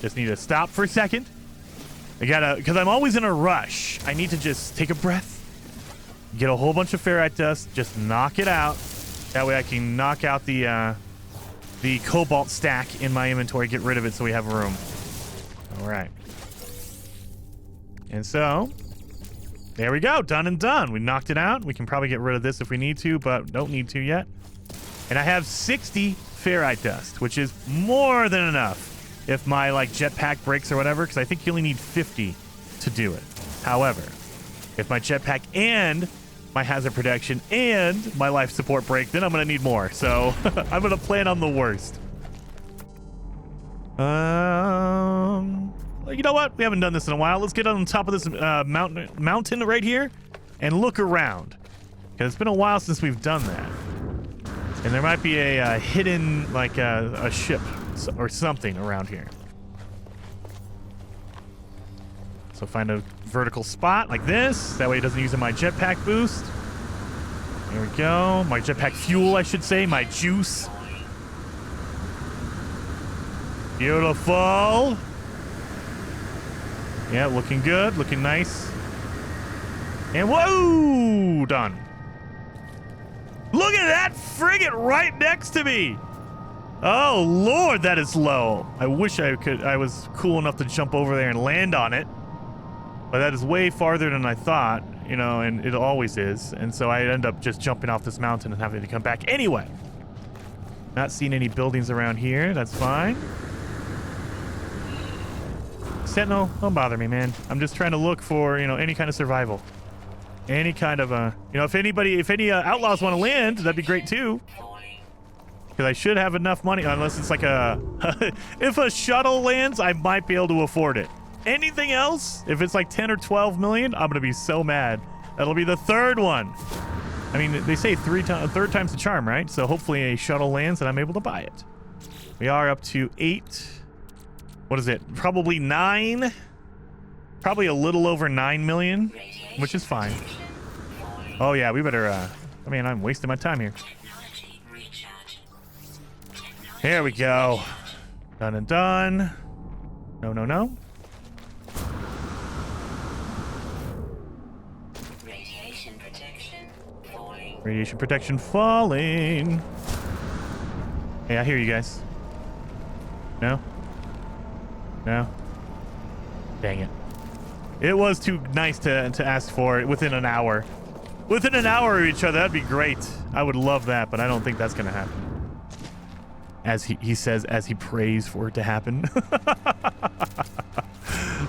Just need to stop for a second. I gotta, because I'm always in a rush. I need to just take a breath. Get a whole bunch of ferrite dust. Just knock it out. That way I can knock out the cobalt stack in my inventory. Get rid of it so we have room. All right. And so, there we go. Done and done. We knocked it out. We can probably get rid of this if we need to, but don't need to yet. And I have 60 ferrite dust, which is more than enough if my like jetpack breaks or whatever, because I think you only need 50 to do it. However, if my jetpack and my hazard protection and my life support break, then I'm going to need more. So I'm going to plan on the worst. You know what? We haven't done this in a while. Let's get on top of this mountain right here and look around. Because it's been a while since we've done that. And there might be a hidden, like a ship or something around here. So find a vertical spot like this. That way it doesn't use my jetpack boost. There we go. My jetpack fuel, I should say. My juice. Beautiful. Yeah, looking good. Looking nice. And whoa! Done. Look at that frigate right next to me. Oh, Lord, that is low. I wish I was cool enough to jump over there and land on it. But that is way farther than I thought, you know, and it always is. And so I end up just jumping off this mountain and having to come back. Anyway, not seeing any buildings around here. That's fine. Sentinel, don't bother me, man. I'm just trying to look for, you know, any kind of survival. Any kind of, you know, if any outlaws want to land, that'd be great too. Because I should have enough money, unless it's like a... if a shuttle lands, I might be able to afford it. Anything else, if it's like 10 or 12 million, I'm going to be so mad. That'll be the third one. I mean, they say third time's the charm, right? So hopefully a shuttle lands and I'm able to buy it. We are up to 8. What is it? Probably 9. Probably a little over 9 million, which is fine. Oh yeah, we better, I mean, I'm wasting my time here. Here we go. Done and done. No, no, no. Radiation protection falling. Radiation protection falling. Hey, I hear you guys. No? No? Dang it. It was too nice to ask for it within an hour. Within an hour of each other, that'd be great. I would love that, but I don't think that's going to happen. As he says, as he prays for it to happen.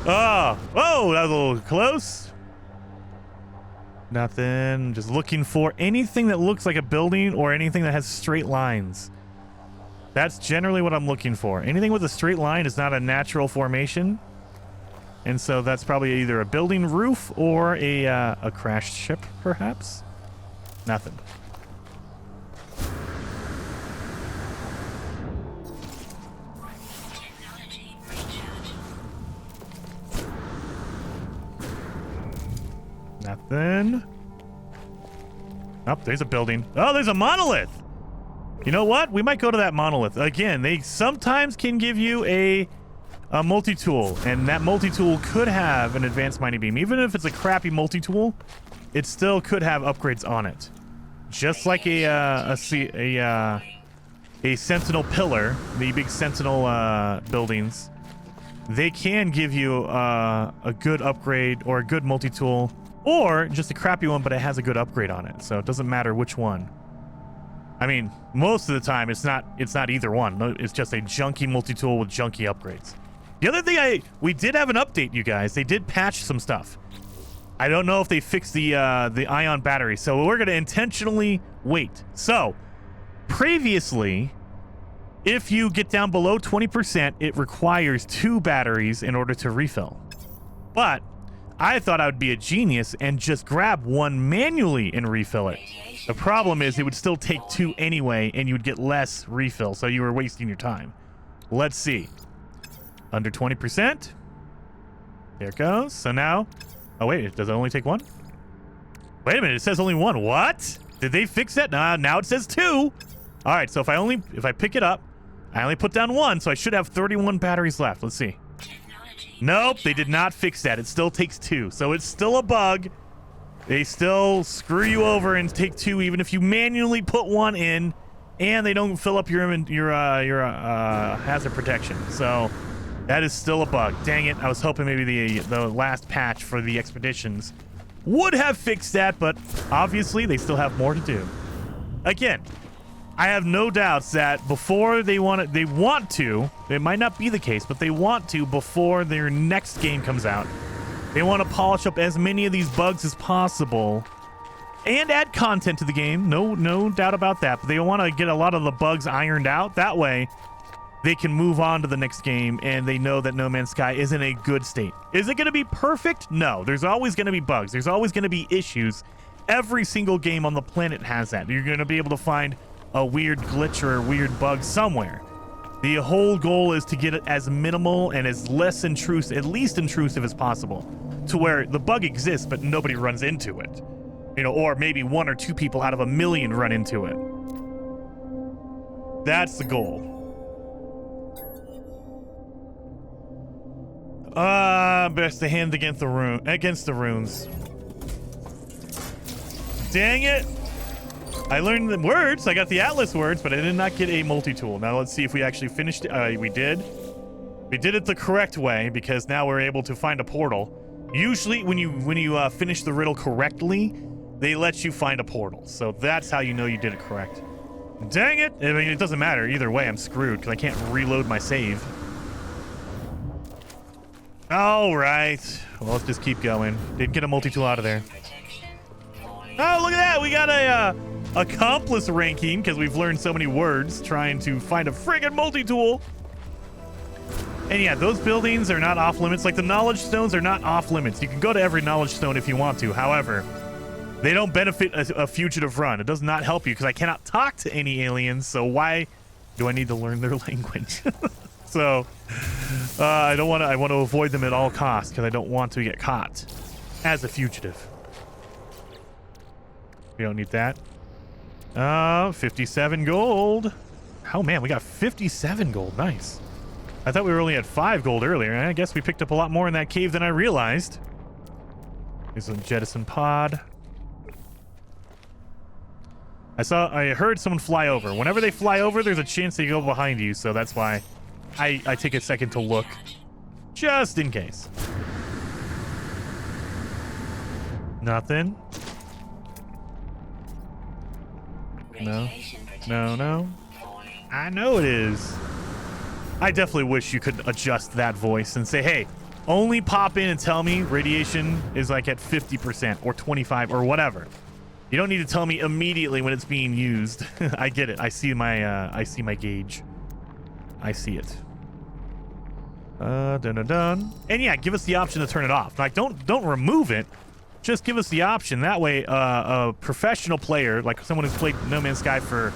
Oh, whoa, that was a little close. Nothing. Just looking for anything that looks like a building or anything that has straight lines. That's generally what I'm looking for. Anything with a straight line is not a natural formation. And so that's probably either a building roof or a crashed ship, perhaps. Nothing. Nothing. Oh, there's a building. Oh, there's a monolith. You know what? We might go to that monolith. Again, they sometimes can give you a multi-tool, and that multi-tool could have an advanced mining beam. Even if it's a crappy multi-tool, it still could have upgrades on it. Just like a sentinel pillar, the big sentinel buildings, they can give you a good upgrade or a good multi-tool, or just a crappy one, but it has a good upgrade on it. So it doesn't matter which one. I mean, most of the time, it's not either one. It's just a junky multi-tool with junky upgrades. The other thing we did have an update, you guys. They did patch some stuff. I don't know if they fixed the ion battery, so we're going to intentionally wait. So, previously, if you get down below 20%, it requires 2 batteries in order to refill. But I thought I would be a genius and just grab one manually and refill it. The problem is it would still take 2 anyway, and you would get less refill, so you were wasting your time. Let's see. Under 20%. There it goes. So now, oh wait, does it only take one? Wait a minute, it says only one. What? Did they fix that? Now it says 2. All right, so if I pick it up, I only put down 1, so I should have 31 batteries left. Let's see. Nope, they did not fix that. It still takes 2, so it's still a bug. They still screw you over and take 2, even if you manually put 1 in, and they don't fill up your hazard protection. So that is still a bug. Dang it! I was hoping maybe the last patch for the expeditions would have fixed that, but obviously they still have more to do. Again, I have no doubts that before they want to, it might not be the case, but they want to before their next game comes out. They want to polish up as many of these bugs as possible and add content to the game. No doubt about that. But they want to get a lot of the bugs ironed out. That way, they can move on to the next game, and they know that No Man's Sky is in a good state. Is it going to be perfect? No. There's always going to be bugs. There's always going to be issues. Every single game on the planet has that. You're going to be able to find a weird glitch or a weird bug somewhere. The whole goal is to get it as minimal and as less intrusive, at least intrusive as possible, to where the bug exists, but nobody runs into it. You know, or maybe 1 or 2 people out of 1 million run into it. That's the goal. Best to hand against the runes. Dang it! I learned the words. I got the Atlas words, but I did not get a multi-tool. Now let's see if we actually finished it. We did. We did it the correct way because now we're able to find a portal. Usually, when you finish the riddle correctly, they let you find a portal. So that's how you know you did it correct. Dang it! I mean, it doesn't matter either way. I'm screwed because I can't reload my save. All right. Well, let's just keep going. Didn't get a multi-tool out of there. Oh, look at that! We got a accomplice ranking because we've learned so many words trying to find a friggin' multi-tool. And yeah, those buildings are not off limits. Like the knowledge stones are not off limits. You can go to every knowledge stone if you want to. However, they don't benefit a fugitive run. It does not help you because I cannot talk to any aliens. So why do I need to learn their language? So I don't want to. I want to avoid them at all costs because I don't want to get caught as a fugitive. We don't need that. 57 gold. Oh man, we got 57 gold. Nice. I thought we were only at 5 gold earlier. I guess we picked up a lot more in that cave than I realized. There's a jettison pod. I heard someone fly over. Whenever they fly over, there's a chance they go behind you, so that's why I take a second to look. Just in case. Nothing. No. I know it is. I definitely wish you could adjust that voice and say, hey, only pop in and tell me radiation is like at 50% or 25 or whatever. You don't need to tell me immediately when it's being used. I get it. I see my gauge. I see it. Dun. And yeah, give us the option to turn it off. Like, don't remove it. Just give us the option. That way, a professional player, like someone who's played No Man's Sky for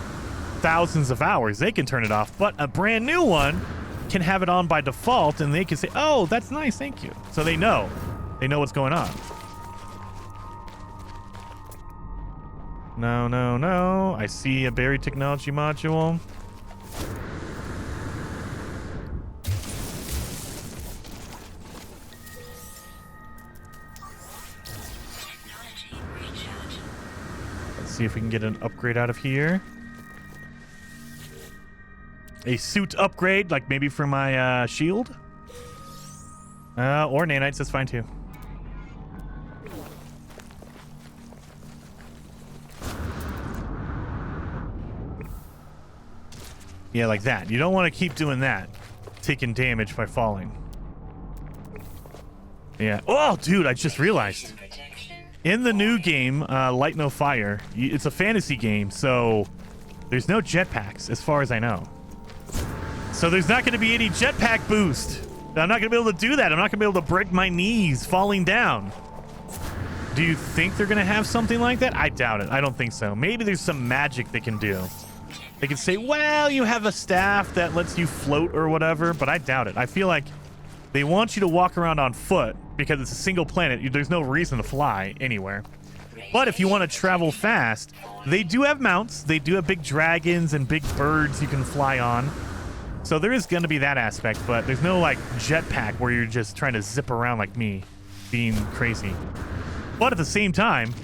thousands of hours, they can turn it off. But a brand new one can have it on by default, and they can say, oh, that's nice, thank you. So they know what's going on. No. I see a buried technology module. See if we can get an upgrade out of here. A suit upgrade, like maybe for my shield. Or nanites, that's fine too. Yeah, like that. You don't want to keep doing that. Taking damage by falling. Yeah. Oh, dude, I just realized. In the new game, Light No Fire, it's a fantasy game, so there's no jetpacks, as far as I know. So there's not going to be any jetpack boost. I'm not going to be able to do that. I'm not going to be able to break my knees falling down. Do you think they're going to have something like that? I doubt it. I don't think so. Maybe there's some magic they can do. They can say, well, you have a staff that lets you float or whatever, but I doubt it. I feel like they want you to walk around on foot because it's a single planet. There's no reason to fly anywhere. But if you want to travel fast, they do have mounts. They do have big dragons and big birds you can fly on. So there is going to be that aspect, but there's no like jetpack where you're just trying to zip around like me, being crazy. But at the same time,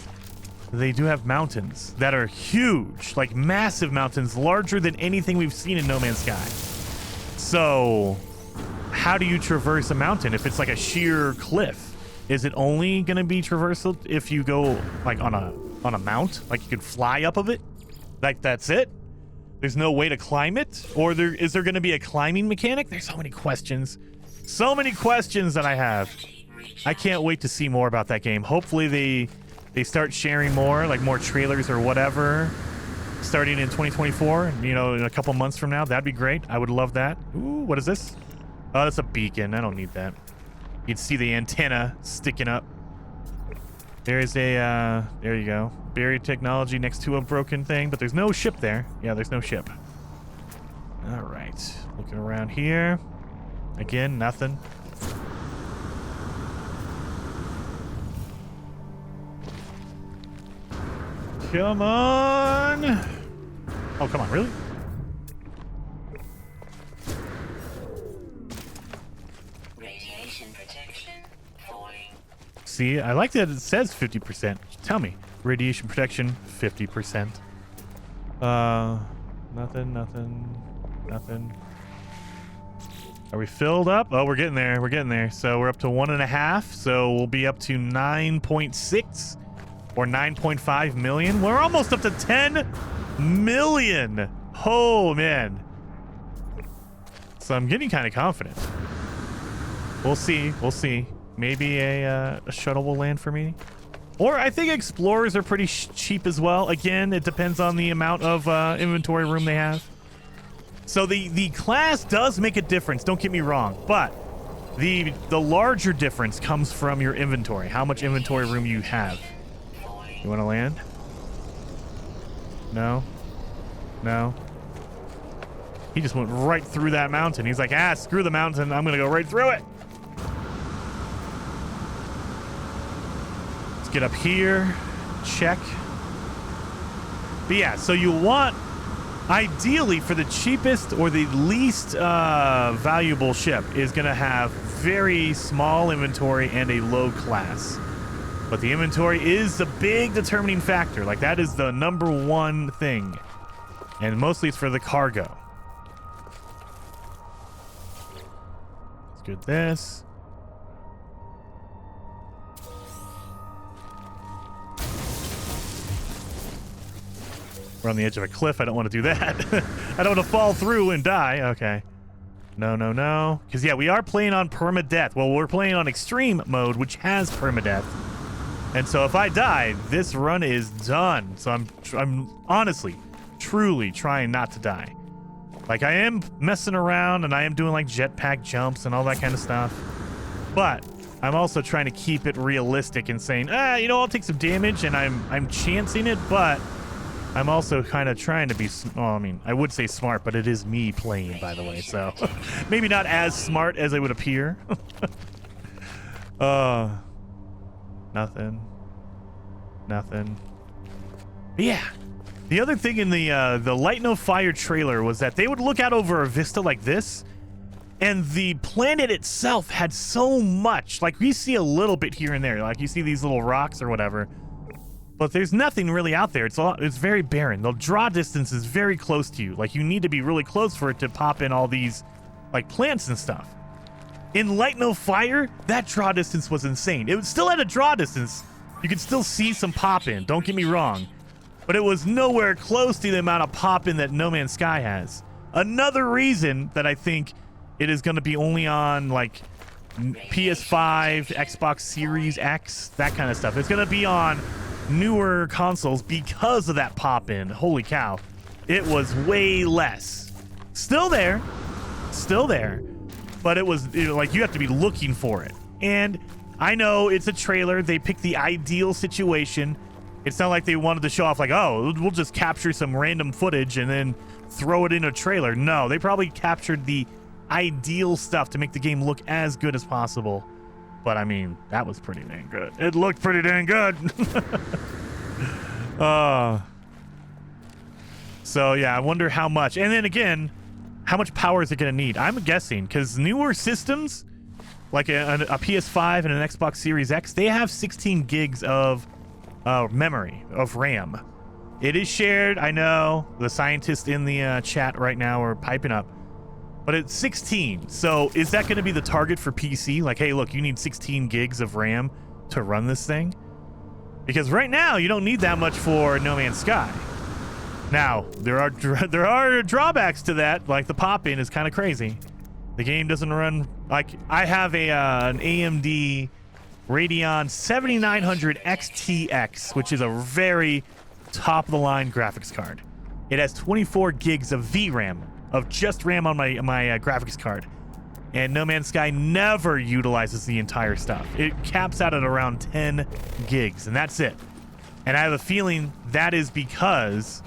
they do have mountains that are huge, like massive mountains, larger than anything we've seen in No Man's Sky. So how do you traverse a mountain if it's like a sheer cliff? Is it only going to be traversal if you go like on a mount? Like you could fly up of it? Like that's it? There's no way to climb it? Or is there going to be a climbing mechanic? There's so many questions. So many questions that I have. I can't wait to see more about that game. Hopefully they start sharing more, like more trailers or whatever, starting in 2024, you know, in a couple months from now. That'd be great. I would love that. Ooh, what is this? Oh, that's a beacon. I don't need that. You'd see the antenna sticking up. There's a, there you go. Buried technology next to a broken thing, but there's no ship there. Yeah, there's no ship. All right. Looking around here. Again, nothing. Come on. Oh, come on. Really? Radiation protection falling. See, I like that it says 50%. Tell me. Radiation protection, 50%. Nothing. Are we filled up? Oh, we're getting there. We're getting there. So we're up to 1.5. So we'll be up to 9.6 or 9.5 million. We're almost up to 10 million. Oh, man. So I'm getting kind of confident. We'll see. We'll see. Maybe a shuttle will land for me. Or I think explorers are pretty cheap as well. Again, it depends on the amount of inventory room they have. So the class does make a difference, don't get me wrong, but the larger difference comes from your inventory, how much inventory room you have. You want to land? No? No? He just went right through that mountain. He's like, ah, screw the mountain, I'm gonna go right through it. Get up here, check. But yeah, so you want, ideally for the cheapest or the least valuable ship is going to have very small inventory and a low class. But the inventory is the big determining factor. Like that is the number one thing. And mostly it's for the cargo. Let's get this. We're on the edge of a cliff. I don't want to do that. I don't want to fall through and die. Okay. No. Because, yeah, we are playing on permadeath. Well, we're playing on extreme mode, which has permadeath. And so if I die, this run is done. So I'm honestly, truly trying not to die. Like, I am messing around, and I am doing, like, jetpack jumps and all that kind of stuff. But I'm also trying to keep it realistic and saying, you know, I'll take some damage, and I'm chancing it, but I'm also kind of trying to be, well, I mean, I would say smart, but it is me playing, by the way, so maybe not as smart as it would appear. Nothing. But yeah, the other thing in the Light No Fire trailer was that they would look out over a vista like this, and the planet itself had so much. Like, we see a little bit here and there, like you see these little rocks or whatever. But there's nothing really out there. It's very barren. The draw distance is very close to you. Like, you need to be really close for it to pop in all these, like, plants and stuff. In Light No Fire, that draw distance was insane. It was still at a draw distance. You could still see some pop in, don't get me wrong. But it was nowhere close to the amount of pop in that No Man's Sky has. Another reason that I think it is going to be only on, like, PS5, Xbox Series X, that kind of stuff. It's going to be on newer consoles because of that pop in. Holy cow, it was way less. Still there, but it was like you have to be looking for it. And I know it's a trailer, they picked the ideal situation. It's not like they wanted to show off like, oh, we'll just capture some random footage and then throw it in a trailer. No, they probably captured the ideal stuff to make the game look as good as possible. But I mean, that was pretty dang good. It looked pretty dang good. So yeah, I wonder how much. And then again, how much power is it going to need? I'm guessing because newer systems, like a PS5 and an Xbox Series X, they have 16 gigs of memory, of RAM. It is shared. I know the scientists in the chat right now are piping up. But it's 16. So is that going to be the target for PC? Like, hey, look, you need 16 gigs of RAM to run this thing? Because right now, you don't need that much for No Man's Sky. Now, there are drawbacks to that. Like, the pop-in is kind of crazy. The game doesn't run... Like, I have an AMD Radeon 7900 XTX, which is a very top-of-the-line graphics card. It has 24 gigs of VRAM. Of just RAM on my graphics card. And No Man's Sky never utilizes the entire stuff. It caps out at around 10 gigs, and that's it. And I have a feeling that is because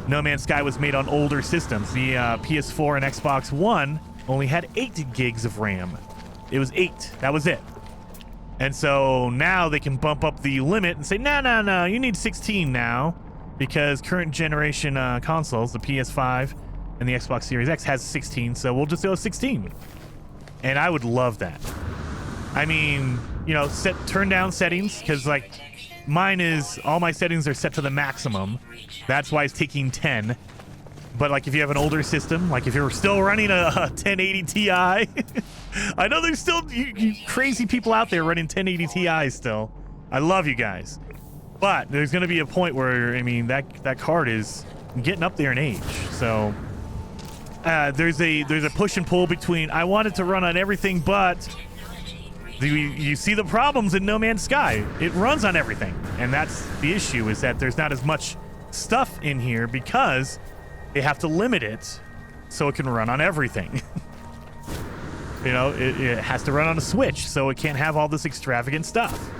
No Man's Sky was made on older systems. The PS4 and Xbox One only had 8 gigs of RAM. It was 8. That was it. And so now they can bump up the limit and say, no, you need 16 now. Because current generation consoles, the PS5 and the Xbox Series X has 16, so we'll just go 16. And I would love that. I mean, you know, turn down settings, because like mine is, all my settings are set to the maximum. That's why it's taking 10. But like if you have an older system, like if you're still running a 1080 Ti, I know there's still you crazy people out there running 1080 Ti still. I love you guys. But there's going to be a point where, I mean, that card is getting up there in age, so... there's a push and pull between I want it to run on everything, but you see the problems in No Man's Sky. It runs on everything, and that's the issue, is that there's not as much stuff in here because they have to limit it so it can run on everything. You know, it has to run on a Switch, so it can't have all this extravagant stuff.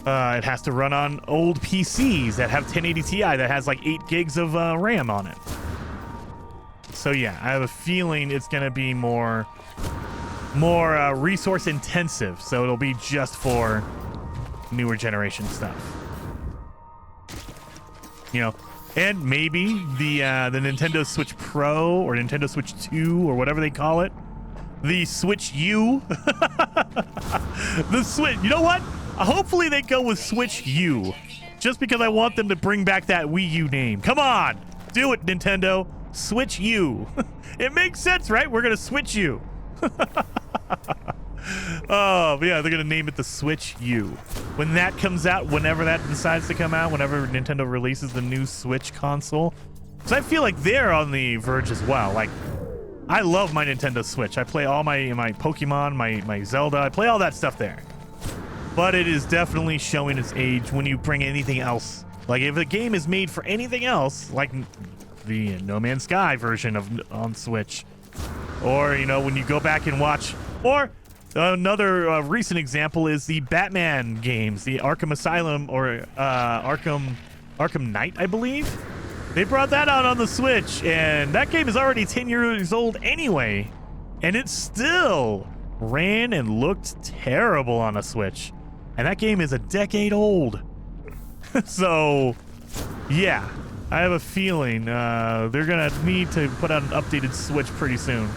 It has to run on old PCs that have 1080 Ti that has like 8 gigs of RAM on it. So yeah, I have a feeling it's going to be more resource intensive. So it'll be just for newer generation stuff. You know, and maybe the Nintendo Switch Pro or Nintendo Switch 2 or whatever they call it. The Switch U. The Switch. You know what? Hopefully they go with Switch U. Just because I want them to bring back that Wii U name. Come on. Do it, Nintendo. Switch U. It makes sense, right? We're going to Switch U. Oh, yeah, they're going to name it the Switch U. When that comes out, whenever that decides to come out, whenever Nintendo releases the new Switch console. Because I feel like they're on the verge as well. Like, I love my Nintendo Switch. I play all my Pokemon, my Zelda. I play all that stuff there. But it is definitely showing its age when you bring anything else. Like, if a game is made for anything else, like the No Man's Sky version on Switch, or, you know, when you go back and watch, or another recent example is the Batman games, the Arkham Asylum or Arkham Knight, I believe. They brought that out on the Switch, and that game is already 10 years old anyway, and it still ran and looked terrible on a Switch. And that game is a decade old. So, yeah, I have a feeling they're going to need to put out an updated Switch pretty soon.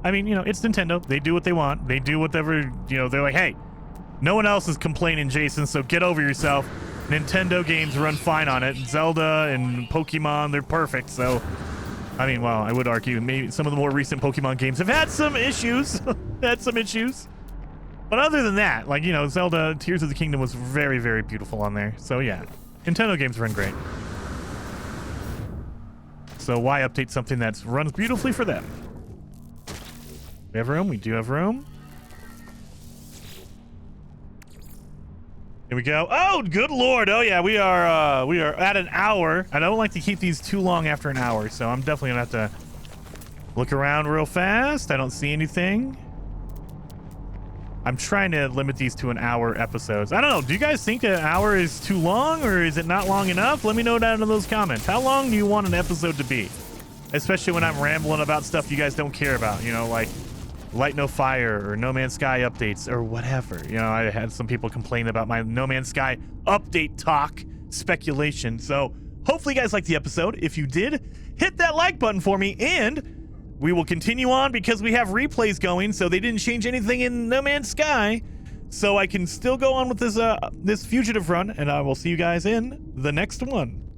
I mean, you know, it's Nintendo. They do what they want. They do whatever, you know, they're like, hey, no one else is complaining, Jason, so get over yourself. Nintendo games run fine on it. Zelda and Pokemon, they're perfect, so... I mean, well, I would argue maybe some of the more recent Pokemon games have had some issues. But other than that, like, you know, Zelda Tears of the Kingdom was very, very beautiful on there. So, yeah, Nintendo games run great. So why update something that runs beautifully for them? We have room? We do have room. Here we go. Oh, good lord. Oh, yeah, we are at an hour. I don't like to keep these too long after an hour, so I'm definitely going to have to look around real fast. I don't see anything. I'm trying to limit these to an hour episodes. I don't know. Do you guys think an hour is too long, or is it not long enough? Let me know down in those comments. How long do you want an episode to be? Especially when I'm rambling about stuff you guys don't care about. You know, like Light No Fire or No Man's Sky updates or whatever. You know, I had some people complain about my No Man's Sky update talk speculation. So hopefully you guys liked the episode. If you did, hit that like button for me, and we will continue on because we have replays going, so they didn't change anything in No Man's Sky. So I can still go on with this this fugitive run, and I will see you guys in the next one.